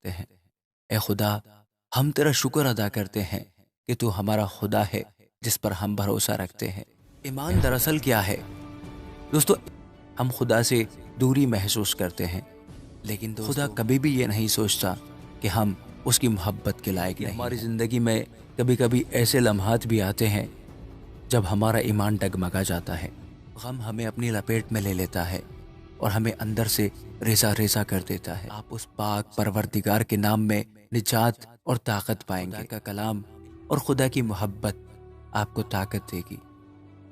تے ہیں۔ اے خدا، ہم تیرا شکر ادا کرتے ہیں کہ تو ہمارا خدا ہے جس پر ہم بھروسہ رکھتے ہیں۔ ایمان دراصل کیا ہے دوستو؟ ہم خدا سے دوری محسوس کرتے ہیں، لیکن خدا کبھی بھی یہ نہیں سوچتا کہ ہم اس کی محبت کے لائق نہیں۔ ہماری زندگی میں کبھی کبھی ایسے لمحات بھی آتے ہیں جب ہمارا ایمان ڈگمگا جاتا ہے، غم ہمیں اپنی لپیٹ میں لے لیتا ہے اور ہمیں اندر سے ریزہ ریزہ کر دیتا ہے۔ آپ اس پاک پروردگار کے نام میں نجات اور طاقت پائیں گے۔ خدا کا کلام اور خدا کی محبت آپ کو طاقت دے گی۔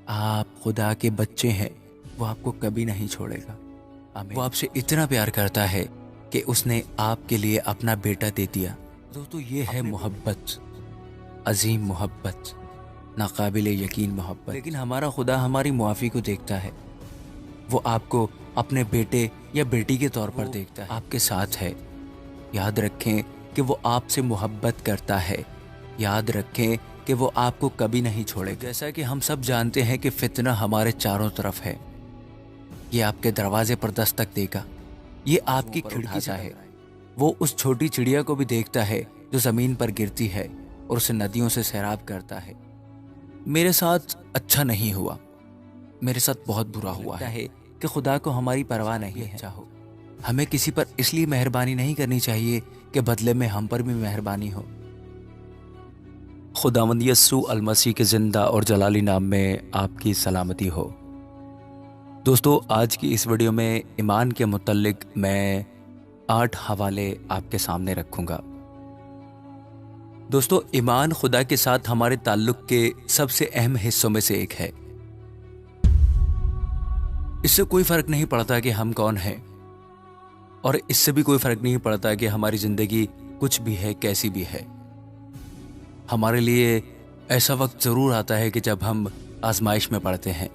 آپ خدا کے بچے ہیں، وہ آپ کو کبھی نہیں چھوڑے گا۔ وہ آپ سے اتنا پیار کرتا ہے کہ اس نے آپ کے لیے اپنا بیٹا دے دیا۔ دوستو یہ ہے محبت، عظیم محبت، ناقابل یقین محبت۔ لیکن ہمارا خدا ہماری معافی کو دیکھتا ہے، وہ آپ کو اپنے بیٹے یا بیٹی کے طور پر دیکھتا ہے، آپ کے ساتھ ہے۔ یاد رکھیں کہ وہ آپ سے محبت کرتا ہے، یاد رکھیں کہ وہ آپ کو کبھی نہیں چھوڑے گا۔ جیسا کہ ہم سب جانتے ہیں کہ فتنہ ہمارے چاروں طرف ہے، یہ آپ کے دروازے پر دستک دے گا، یہ آپ کی کھڑکی سے ہے۔ وہ اس چھوٹی چڑیا کو بھی دیکھتا ہے جو زمین پر گرتی ہے اور اسے ندیوں سے سیراب کرتا ہے۔ میرے ساتھ اچھا نہیں ہوا، میرے ساتھ بہت برا ہوا ہے کہ خدا کو ہماری پرواہ نہیں ہے۔ ہمیں کسی پر اس لیے مہربانی نہیں کرنی چاہیے کہ بدلے میں ہم پر بھی مہربانی ہو۔ خداوند یسوع المسیح کے زندہ اور جلالی نام میں آپ کی سلامتی ہو۔ دوستو آج کی اس ویڈیو میں ایمان کے متعلق میں 8 حوالے آپ کے سامنے رکھوں گا۔ دوستو ایمان خدا کے ساتھ ہمارے تعلق کے سب سے اہم حصوں میں سے ایک ہے۔ اس سے کوئی فرق نہیں پڑتا کہ ہم کون ہیں، اور اس سے بھی کوئی فرق نہیں پڑتا کہ ہماری زندگی کچھ بھی ہے، کیسی بھی ہے۔ ہمارے لیے ایسا وقت ضرور آتا ہے کہ جب ہم آزمائش میں پڑتے ہیں۔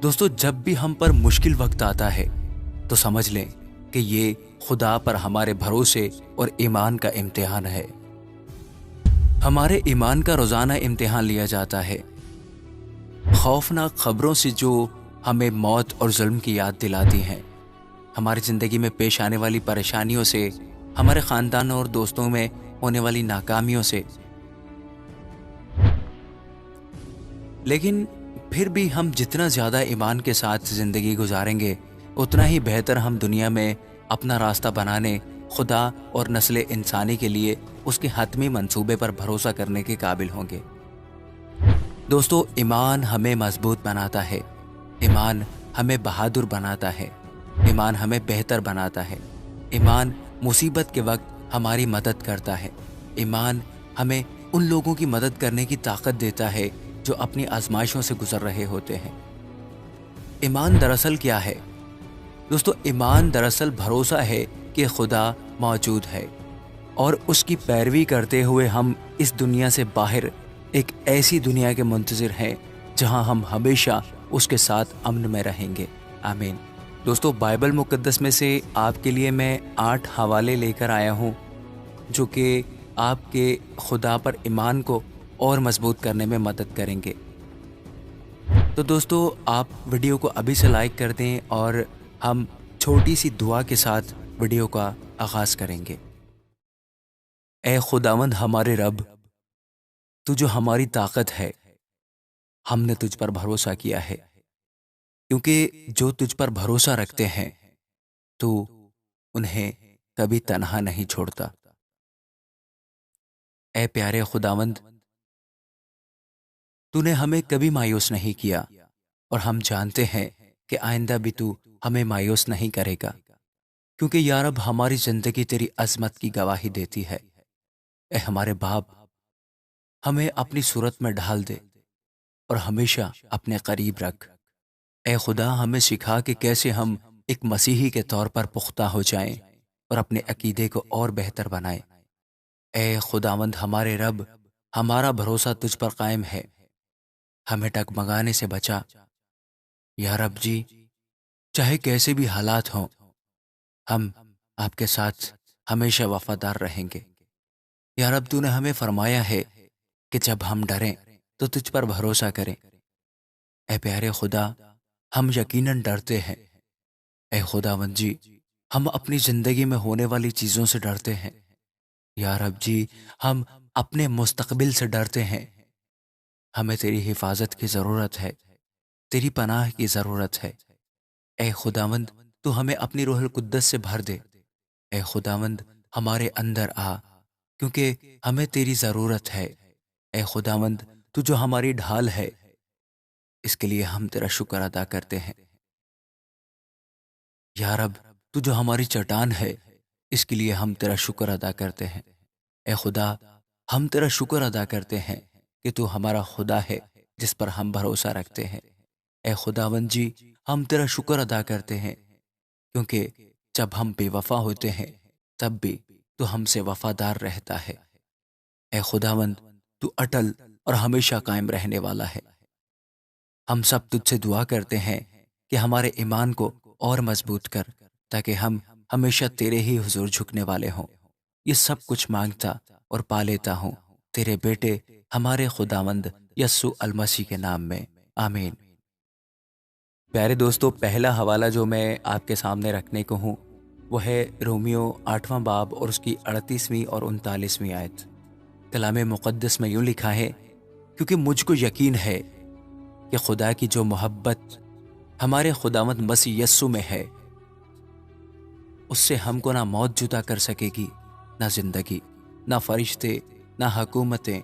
دوستو جب بھی ہم پر مشکل وقت آتا ہے تو سمجھ لیں کہ یہ خدا پر ہمارے بھروسے اور ایمان کا امتحان ہے۔ ہمارے ایمان کا روزانہ امتحان لیا جاتا ہے۔ خوفناک خبروں سے جو ہمیں موت اور ظلم کی یاد دلاتی ہیں، ہماری زندگی میں پیش آنے والی پریشانیوں سے، ہمارے خاندان اور دوستوں میں ہونے والی ناکامیوں سے۔ لیکن پھر بھی ہم جتنا زیادہ ایمان کے ساتھ زندگی گزاریں گے، اتنا ہی بہتر ہم دنیا میں اپنا راستہ بنانے، خدا اور نسل انسانی کے لیے اس کے حتمی منصوبے پر بھروسہ کرنے کے قابل ہوں گے۔ دوستو ایمان ہمیں مضبوط بناتا ہے، ایمان ہمیں بہادر بناتا ہے، ایمان ہمیں بہتر بناتا ہے، ایمان مصیبت کے وقت ہماری مدد کرتا ہے، ایمان ہمیں ان لوگوں کی مدد کرنے کی طاقت دیتا ہے جو اپنی آزمائشوں سے گزر رہے ہوتے ہیں۔ ایمان دراصل کیا ہے دوستو؟ ایمان دراصل بھروسہ ہے کہ خدا موجود ہے، اور اس کی پیروی کرتے ہوئے ہم اس دنیا سے باہر ایک ایسی دنیا کے منتظر ہیں جہاں ہم ہمیشہ اس کے ساتھ امن میں رہیں گے۔ آمین۔ دوستو بائبل مقدس میں سے آپ کے لیے میں 8 حوالے لے کر آیا ہوں جو کہ آپ کے خدا پر ایمان کو اور مضبوط کرنے میں مدد کریں گے۔ تو دوستو آپ ویڈیو کو ابھی سے لائک کر دیں اور ہم چھوٹی سی دعا کے ساتھ ویڈیو کا آغاز کریں گے۔ اے خداوند ہمارے رب، تو جو ہماری طاقت ہے، ہم نے تجھ پر بھروسہ کیا ہے، کیونکہ جو تجھ پر بھروسہ رکھتے ہیں تو انہیں کبھی تنہا نہیں چھوڑتا۔ اے پیارے خداوند، تو نے ہمیں کبھی مایوس نہیں کیا، اور ہم جانتے ہیں کہ آئندہ بھی تو ہمیں مایوس نہیں کرے گا، کیونکہ یا رب ہماری زندگی تیری عظمت کی گواہی دیتی ہے۔ اے ہمارے باپ، ہمیں اپنی صورت میں ڈھال دے اور ہمیشہ اپنے قریب رکھ۔ اے خدا ہمیں سکھا کہ کیسے ہم ایک مسیحی کے طور پر پختہ ہو جائیں اور اپنے عقیدے کو اور بہتر بنائیں۔ اے خداوند ہمارے رب، ہمارا بھروسہ تجھ پر قائم ہے، ہمیں ڈگمگانے سے بچا۔ یا رب جی، چاہے کیسے بھی حالات ہوں، ہم آپ کے ساتھ ہمیشہ وفادار رہیں گے۔ یا رب تو نے ہمیں فرمایا ہے کہ جب ہم ڈریں تو تجھ پر بھروسہ کریں۔ اے پیارے خدا، ہم یقیناً ڈرتے ہیں۔ اے خداوند جی، ہم اپنی زندگی میں ہونے والی چیزوں سے ڈرتے ہیں۔ یا رب جی، ہم اپنے مستقبل سے ڈرتے ہیں۔ ہمیں تیری حفاظت کی ضرورت ہے، تیری پناہ کی ضرورت ہے۔ اے خداوند، تو ہمیں اپنی روح القدس سے بھر دے۔ اے خداوند، ہمارے اندر آ، کیونکہ ہمیں تیری ضرورت ہے۔ اے خداوند، تو جو ہماری ڈھال ہے، اس کے لیے ہم تیرا شکر ادا کرتے ہیں۔ یا رب، تو جو ہماری چٹان ہے، اس کے لیے ہم تیرا شکر ادا کرتے ہیں۔ اے خدا، ہم تیرا شکر ادا کرتے ہیں کہ تو ہمارا خدا ہے جس پر ہم بھروسہ رکھتے ہیں۔ اے خداوند جی، ہم تیرا شکر ادا کرتے ہیں کیونکہ جب ہم بے وفا ہوتے ہیں تب بھی تو ہم سے وفادار رہتا ہے۔ اے خداوند، تو اٹل اور ہمیشہ قائم رہنے والا ہے۔ ہم سب تجھ سے دعا کرتے ہیں کہ ہمارے ایمان کو اور مضبوط کر، تاکہ ہم ہمیشہ تیرے ہی حضور جھکنے والے ہوں۔ یہ سب کچھ مانگتا اور پا لیتا ہوں تیرے بیٹے ہمارے خداوند یسوع المسیح کے نام میں، آمین۔ پیارے دوستو، پہلا حوالہ جو میں آپ کے سامنے رکھنے کو ہوں وہ ہے رومیو 8واں باب اور اس کی 38ویں اور 39ویں آیت۔ کلام مقدس میں یوں لکھا ہے، کیونکہ مجھ کو یقین ہے کہ خدا کی جو محبت ہمارے خداوند مسیح یسوع میں ہے، اس سے ہم کو نہ موت جدا کر سکے گی، نہ زندگی، نہ فرشتے، نہ حکومتیں،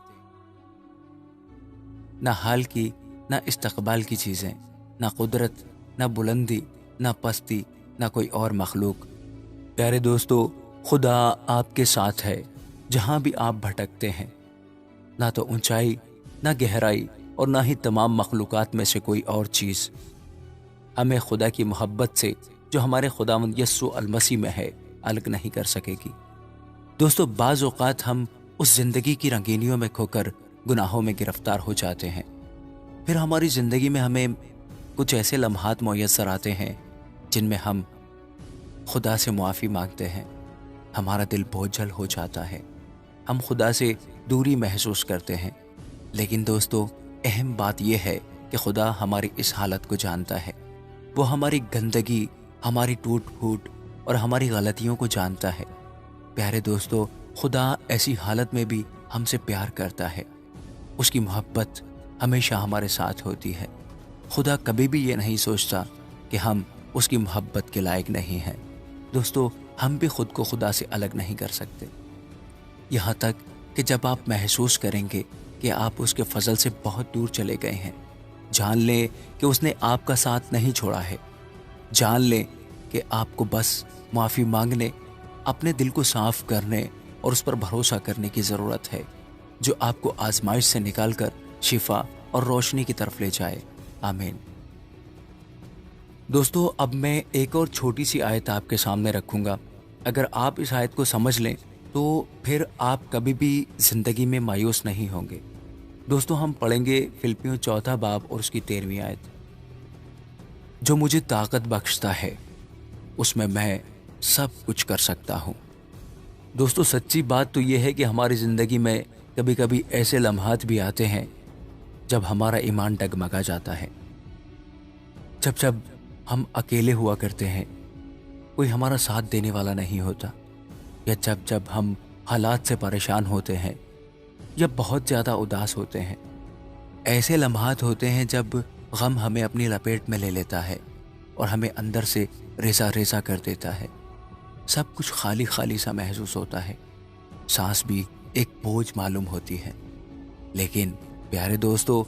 نہ حال کی، نہ استقبال کی چیزیں، نہ قدرت، نہ بلندی، نہ پستی، نہ کوئی اور مخلوق۔ پیارے دوستو، خدا آپ کے ساتھ ہے جہاں بھی آپ بھٹکتے ہیں۔ نہ تو اونچائی، نہ گہرائی، اور نہ ہی تمام مخلوقات میں سے کوئی اور چیز ہمیں خدا کی محبت سے جو ہمارے خداوند یسوع المسیح میں ہے الگ نہیں کر سکے گی۔ دوستو، بعض اوقات ہم اس زندگی کی رنگینیوں میں کھو کر گناہوں میں گرفتار ہو جاتے ہیں۔ پھر ہماری زندگی میں ہمیں کچھ ایسے لمحات میسر آتے ہیں جن میں ہم خدا سے معافی مانگتے ہیں۔ ہمارا دل بوجھل ہو جاتا ہے، ہم خدا سے دوری محسوس کرتے ہیں۔ لیکن دوستو، اہم بات یہ ہے کہ خدا ہماری اس حالت کو جانتا ہے۔ وہ ہماری گندگی، ہماری ٹوٹ پھوٹ اور ہماری غلطیوں کو جانتا ہے۔ پیارے دوستو، خدا ایسی حالت میں بھی ہم سے پیار کرتا ہے۔ اس کی محبت ہمیشہ ہمارے ساتھ ہوتی ہے۔ خدا کبھی بھی یہ نہیں سوچتا کہ ہم اس کی محبت کے لائق نہیں ہیں۔ دوستو، ہم بھی خود کو خدا سے الگ نہیں کر سکتے، یہاں تک کہ جب آپ محسوس کریں گے کہ آپ اس کے فضل سے بہت دور چلے گئے ہیں، جان لیں کہ اس نے آپ کا ساتھ نہیں چھوڑا ہے۔ جان لیں کہ آپ کو بس معافی مانگنے، اپنے دل کو صاف کرنے اور اس پر بھروسہ کرنے کی ضرورت ہے، جو آپ کو آزمائش سے نکال کر شفا اور روشنی کی طرف لے جائے۔ آمین۔ دوستو، اب میں ایک اور چھوٹی سی آیت آپ کے سامنے رکھوں گا۔ اگر آپ اس آیت کو سمجھ لیں تو پھر آپ کبھی بھی زندگی میں مایوس نہیں ہوں گے۔ دوستو، ہم پڑھیں گے فلپیوں 4 باب اور اس کی 13ویں آیت۔ جو مجھے طاقت بخشتا ہے، اس میں سب کچھ کر سکتا ہوں۔ دوستو، سچی بات تو یہ ہے کہ ہماری زندگی میں کبھی کبھی ایسے لمحات بھی آتے ہیں جب ہمارا ایمان ڈگمگا جاتا ہے، جب ہم اکیلے ہوا کرتے ہیں، کوئی ہمارا ساتھ دینے والا نہیں ہوتا، یا جب ہم حالات سے پریشان ہوتے ہیں یا بہت زیادہ اداس ہوتے ہیں۔ ایسے لمحات ہوتے ہیں جب غم ہمیں اپنی لپیٹ میں لے لیتا ہے اور ہمیں اندر سے ریزہ ریزہ کر دیتا ہے۔ سب کچھ خالی خالی سا محسوس ہوتا ہے، سانس بھی ایک بوجھ معلوم ہوتی ہے۔ لیکن پیارے دوستو،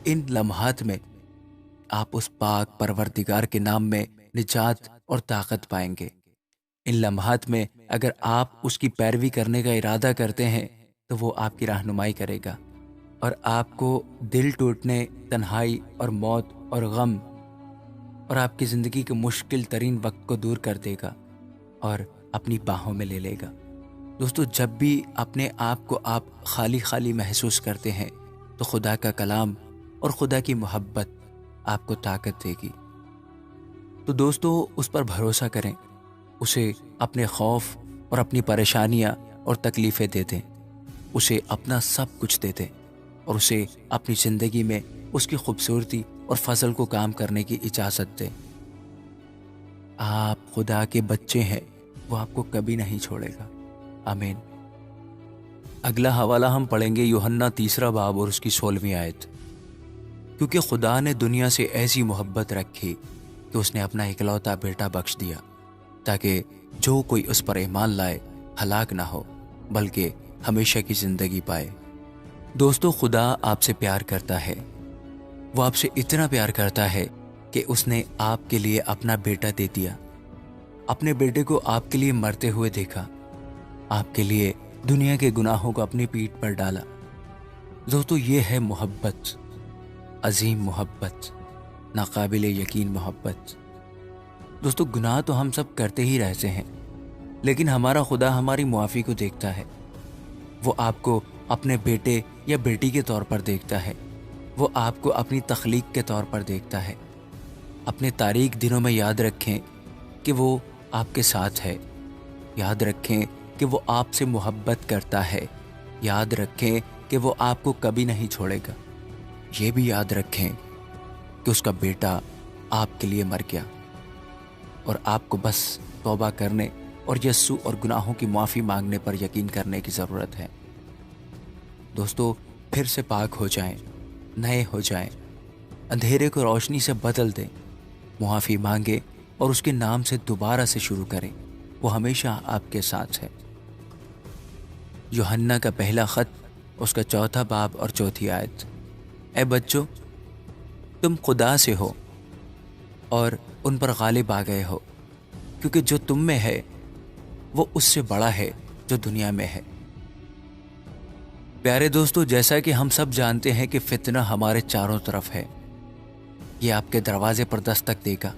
ان لمحات میں آپ اس پاک پروردگار کے نام میں نجات اور طاقت پائیں گے۔ ان لمحات میں اگر آپ اس کی پیروی کرنے کا ارادہ کرتے ہیں تو وہ آپ کی رہنمائی کرے گا اور آپ کو دل ٹوٹنے، تنہائی اور موت اور غم اور آپ کی زندگی کے مشکل ترین وقت کو دور کر دے گا اور اپنی باہوں میں لے لے گا۔ دوستو، جب بھی اپنے آپ کو آپ خالی خالی محسوس کرتے ہیں تو خدا کا کلام اور خدا کی محبت آپ کو طاقت دے گی۔ تو دوستو، اس پر بھروسہ کریں، اسے اپنے خوف اور اپنی پریشانیاں اور تکلیفیں دے دیں، اسے اپنا سب کچھ دے دیں اور اسے اپنی زندگی میں اس کی خوبصورتی اور فضل کو کام کرنے کی اجازت دیں۔ آپ خدا کے بچے ہیں، وہ آپ کو کبھی نہیں چھوڑے گا۔ آمین۔ اگلا حوالہ ہم پڑھیں گے یوحنا 3 باب اور اس کی 16ویں آیت۔ کیونکہ خدا نے دنیا سے ایسی محبت رکھی کہ اس نے اپنا اکلوتا بیٹا بخش دیا، تاکہ جو کوئی اس پر ایمان لائے ہلاک نہ ہو بلکہ ہمیشہ کی زندگی پائے۔ دوستو، خدا آپ سے پیار کرتا ہے۔ وہ آپ سے اتنا پیار کرتا ہے کہ اس نے آپ کے لیے اپنا بیٹا دے دیا۔ اپنے بیٹے کو آپ کے لیے مرتے ہوئے دیکھا، آپ کے لیے دنیا کے گناہوں کو اپنی پیٹھ پر ڈالا۔ دوستو، یہ ہے محبت، عظیم محبت، ناقابل یقین محبت۔ دوستو، گناہ تو ہم سب کرتے ہی رہتے ہیں، لیکن ہمارا خدا ہماری معافی کو دیکھتا ہے۔ وہ آپ کو اپنے بیٹے یا بیٹی کے طور پر دیکھتا ہے۔ وہ آپ کو اپنی تخلیق کے طور پر دیکھتا ہے۔ اپنے تاریک دنوں میں یاد رکھیں کہ وہ آپ کے ساتھ ہے۔ یاد رکھیں کہ وہ آپ سے محبت کرتا ہے۔ یاد رکھیں کہ وہ آپ کو کبھی نہیں چھوڑے گا۔ یہ بھی یاد رکھیں کہ اس کا بیٹا آپ کے لیے مر گیا، اور آپ کو بس توبہ کرنے اور یسوع اور گناہوں کی معافی مانگنے پر یقین کرنے کی ضرورت ہے۔ دوستو، پھر سے پاک ہو جائیں، نئے ہو جائیں، اندھیرے کو روشنی سے بدل دیں، معافی مانگیں اور اس کے نام سے دوبارہ سے شروع کریں۔ وہ ہمیشہ آپ کے ساتھ ہے۔ یوحنا کا پہلا خط، اس کا 4 باب اور 4 آیت۔ اے بچوں، تم خدا سے ہو اور ان پر غالب آ گئے ہو، کیونکہ جو تم میں ہے وہ اس سے بڑا ہے جو دنیا میں ہے۔ پیارے دوستو، جیسا کہ ہم سب جانتے ہیں کہ فتنہ ہمارے چاروں طرف ہے۔ یہ آپ کے دروازے پر دستک دے گا،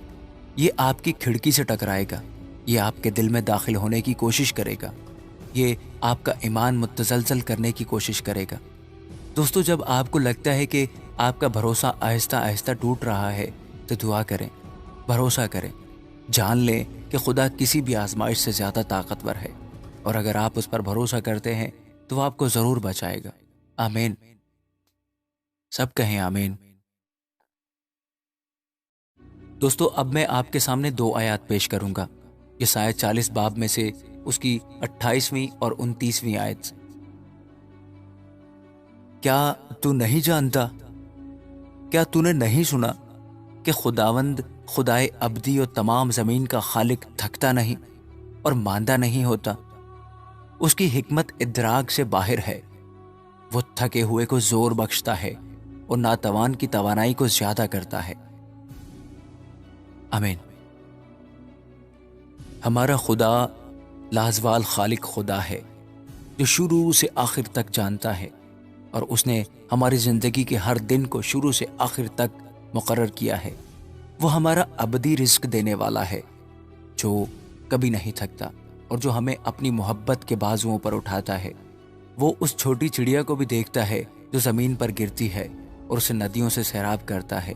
یہ آپ کی کھڑکی سے ٹکرائے گا، یہ آپ کے دل میں داخل ہونے کی کوشش کرے گا، یہ آپ کا ایمان متزلزل کرنے کی کوشش کرے گا۔ دوستو، جب آپ کو لگتا ہے کہ آپ کا بھروسہ آہستہ آہستہ ٹوٹ رہا ہے تو دعا کریں، بھروسہ کریں، جان لیں کہ خدا کسی بھی آزمائش سے زیادہ طاقتور ہے، اور اگر آپ اس پر بھروسہ کرتے ہیں تو وہ آپ کو ضرور بچائے گا۔ آمین۔ سب کہیں آمین۔ دوستو، اب میں آپ کے سامنے 2 آیات پیش کروں گا۔ یسایا 40 باب میں سے اس کی 28ویں اور 29ویں آیت۔ کیا تو نہیں جانتا؟ کیا تو نے نہیں سنا کہ خداوند خدائے ابدی اور تمام زمین کا خالق تھکتا نہیں اور ماندہ نہیں ہوتا؟ اس کی حکمت ادراک سے باہر ہے۔ وہ تھکے ہوئے کو زور بخشتا ہے اور ناتوان کی توانائی کو زیادہ کرتا ہے۔ آمین۔ ہمارا خدا لازوال خالق خدا ہے، جو شروع سے آخر تک جانتا ہے، اور اس نے ہماری زندگی کے ہر دن کو شروع سے آخر تک مقرر کیا ہے۔ وہ ہمارا ابدی رزق دینے والا ہے، جو کبھی نہیں تھکتا اور جو ہمیں اپنی محبت کے بازوؤں پر اٹھاتا ہے۔ وہ اس چھوٹی چڑیا کو بھی دیکھتا ہے جو زمین پر گرتی ہے اور اسے ندیوں سے سیراب کرتا ہے۔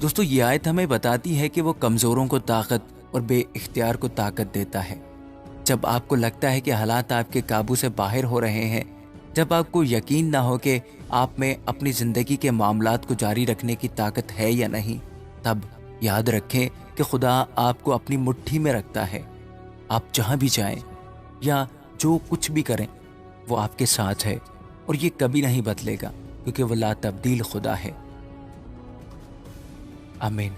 دوستو، یہ آیت ہمیں بتاتی ہے کہ وہ کمزوروں کو طاقت اور بے اختیار کو طاقت دیتا ہے۔ جب آپ کو لگتا ہے کہ حالات آپ کے قابو سے باہر ہو رہے ہیں، جب آپ کو یقین نہ ہو کہ آپ میں اپنی زندگی کے معاملات کو جاری رکھنے کی طاقت ہے یا نہیں، تب یاد رکھیں کہ خدا آپ کو اپنی مٹھی میں رکھتا ہے۔ آپ جہاں بھی جائیں یا جو کچھ بھی کریں، وہ آپ کے ساتھ ہے، اور یہ کبھی نہیں بدلے گا، کیونکہ وہ لا تبدیل خدا ہے۔ آمین۔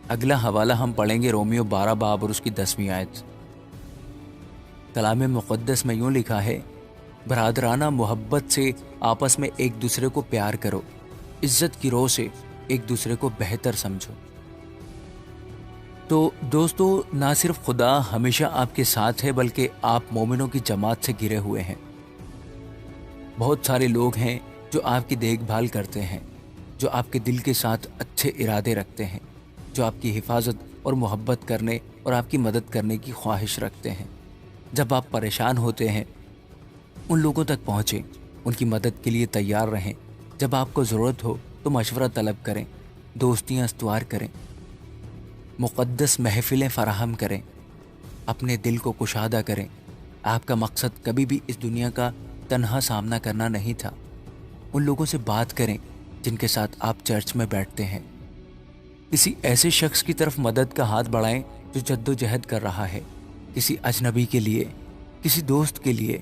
اگلا حوالہ ہم پڑھیں گے رومیو 12 باب اور اس کی 10ویں آیت۔ کلام مقدس میں یوں لکھا ہے، برادرانہ محبت سے آپس میں ایک دوسرے کو پیار کرو، عزت کی روح سے ایک دوسرے کو بہتر سمجھو۔ تو دوستو، نہ صرف خدا ہمیشہ آپ کے ساتھ ہے، بلکہ آپ مومنوں کی جماعت سے گھرے ہوئے ہیں۔ بہت سارے لوگ ہیں جو آپ کی دیکھ بھال کرتے ہیں، جو آپ کے دل کے ساتھ اچھے ارادے رکھتے ہیں، جو آپ کی حفاظت اور محبت کرنے اور آپ کی مدد کرنے کی خواہش رکھتے ہیں۔ جب آپ پریشان ہوتے ہیں، ان لوگوں تک پہنچیں، ان کی مدد کے لیے تیار رہیں۔ جب آپ کو ضرورت ہو تو مشورہ طلب کریں، دوستیاں استوار کریں، مقدس محفلیں فراہم کریں، اپنے دل کو کشادہ کریں۔ آپ کا مقصد کبھی بھی اس دنیا کا تنہا سامنا کرنا نہیں تھا۔ ان لوگوں سے بات کریں جن کے ساتھ آپ چرچ میں بیٹھتے ہیں۔ کسی ایسے شخص کی طرف مدد کا ہاتھ بڑھائیں جو جدوجہد کر رہا ہے، کسی اجنبی کے لیے، کسی دوست کے لیے،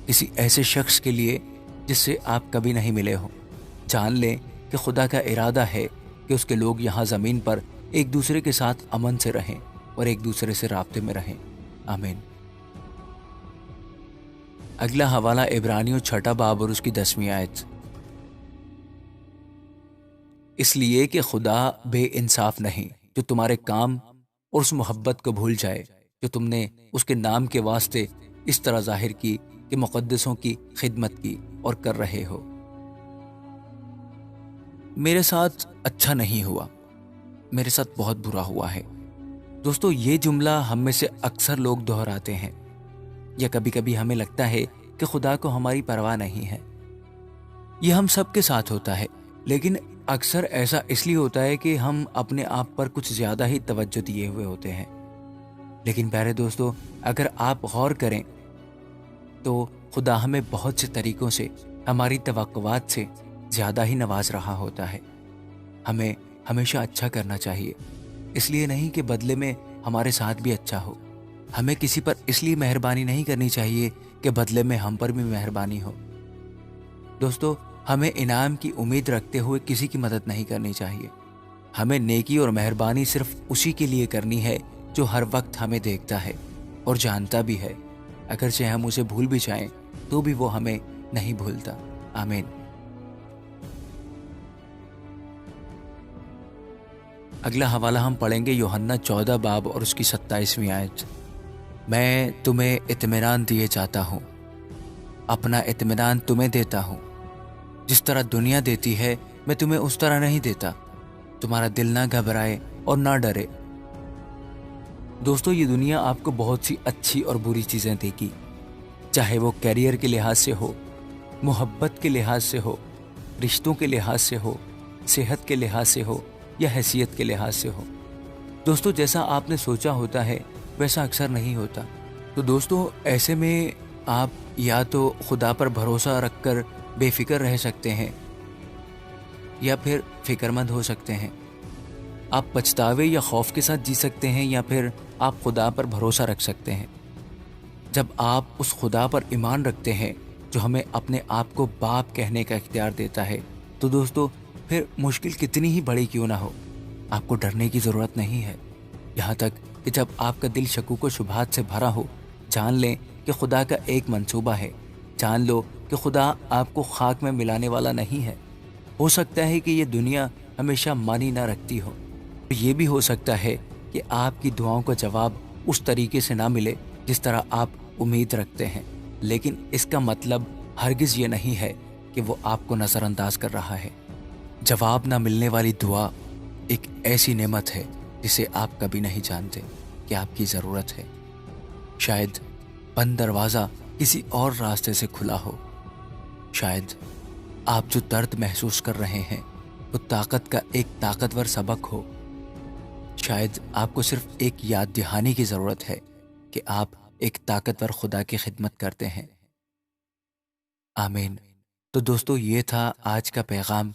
کسی ایسے شخص کے لیے جس سے آپ کبھی نہیں ملے ہو۔ جان لیں کہ خدا کا ارادہ ہے کہ اس کے لوگ یہاں زمین پر ایک دوسرے کے ساتھ امن سے رہیں اور ایک دوسرے سے رابطے میں رہیں۔ آمین۔ اگلا حوالہ عبرانیوں 6 باب اور اس کی 10ویں آیت۔ اس لیے کہ خدا بے انصاف نہیں جو تمہارے کام اور اس محبت کو بھول جائے جو تم نے اس کے نام کے واسطے اس طرح ظاہر کی کہ مقدسوں کی خدمت کی اور کر رہے ہو۔ میرے ساتھ اچھا نہیں ہوا، میرے ساتھ بہت برا ہوا ہے۔ دوستو، یہ جملہ ہم میں سے اکثر لوگ دہراتے ہیں، یا کبھی کبھی ہمیں لگتا ہے کہ خدا کو ہماری پرواہ نہیں ہے۔ یہ ہم سب کے ساتھ ہوتا ہے، لیکن اکثر ایسا اس لیے ہوتا ہے کہ ہم اپنے آپ پر کچھ زیادہ ہی توجہ دیے ہوئے ہوتے ہیں۔ لیکن پیارے دوستو، اگر آپ غور کریں تو خدا ہمیں بہت سے طریقوں سے ہماری توقعات سے زیادہ ہی نواز رہا ہوتا ہے۔ ہمیں ہمیشہ اچھا کرنا چاہیے، اس لیے نہیں کہ بدلے میں ہمارے ساتھ بھی اچھا ہو۔ ہمیں کسی پر اس لیے مہربانی نہیں کرنی چاہیے کہ بدلے میں ہم پر بھی مہربانی ہو۔ دوستو، ہمیں انعام کی امید رکھتے ہوئے کسی کی مدد نہیں کرنی چاہیے۔ ہمیں نیکی اور مہربانی صرف اسی کے لیے کرنی ہے جو ہر وقت ہمیں دیکھتا ہے اور جانتا بھی ہے۔ اگرچہ ہم اسے بھول بھی جائیں تو بھی وہ ہمیں نہیں بھولتا۔ آمین۔ اگلا حوالہ ہم پڑھیں گے یوحنا 14 باب اور اس کی 27ویں آیت۔ میں تمہیں اطمینان دیے جاتا ہوں، اپنا اطمینان تمہیں دیتا ہوں، جس طرح دنیا دیتی ہے میں تمہیں اس طرح نہیں دیتا۔ تمہارا دل نہ گھبرائے اور نہ ڈرے۔ دوستو، یہ دنیا آپ کو بہت سی اچھی اور بری چیزیں دے گی، چاہے وہ کیریئر کے لحاظ سے ہو، محبت کے لحاظ سے ہو، رشتوں کے لحاظ سے ہو، صحت کے لحاظ سے ہو یا حیثیت کے لحاظ سے ہو۔ دوستو، جیسا آپ نے سوچا ہوتا ہے ویسا اکثر نہیں ہوتا۔ تو دوستو، ایسے میں آپ یا تو خدا پر بھروسہ رکھ کر بے فکر رہ سکتے ہیں یا پھر فکر مند ہو سکتے ہیں۔ آپ پچھتاوے یا خوف کے ساتھ جی سکتے ہیں یا پھر آپ خدا پر بھروسہ رکھ سکتے ہیں۔ جب آپ اس خدا پر ایمان رکھتے ہیں جو ہمیں اپنے آپ کو باپ کہنے کا اختیار دیتا ہے، تو دوستو پھر مشکل کتنی ہی بڑی کیوں نہ ہو، آپ کو ڈرنے کی ضرورت نہیں ہے۔ یہاں تک کہ جب آپ کا دل شکوک و شبہات سے بھرا ہو، جان لیں کہ خدا کا ایک منصوبہ ہے۔ جان لو کہ خدا آپ کو خاک میں ملانے والا نہیں ہے۔ ہو سکتا ہے کہ یہ دنیا ہمیشہ مانی نہ رکھتی ہو، یہ بھی ہو سکتا ہے کہ آپ کی دعاؤں کا جواب اس طریقے سے نہ ملے جس طرح آپ امید رکھتے ہیں، لیکن اس کا مطلب ہرگز یہ نہیں ہے کہ وہ آپ کو نظر انداز کر رہا ہے۔ جواب نہ ملنے والی دعا ایک ایسی نعمت ہے جسے آپ کبھی نہیں جانتے کہ آپ کی ضرورت ہے۔ شاید بند دروازہ کسی اور راستے سے کھلا ہو، شاید آپ جو درد محسوس کر رہے ہیں وہ طاقت کا ایک طاقتور سبق ہو، شاید آپ کو صرف ایک یاد دہانی کی ضرورت ہے کہ آپ ایک طاقتور خدا کی خدمت کرتے ہیں۔ آمین۔ تو دوستو، یہ تھا آج کا پیغام۔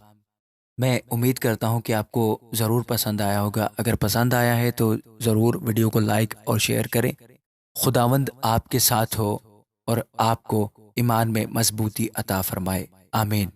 میں امید کرتا ہوں کہ آپ کو ضرور پسند آیا ہوگا۔ اگر پسند آیا ہے تو ضرور ویڈیو کو لائک اور شیئر کریں۔ خداوند آپ کے ساتھ ہو اور آپ کو ایمان میں مضبوطی عطا فرمائے۔ آمین۔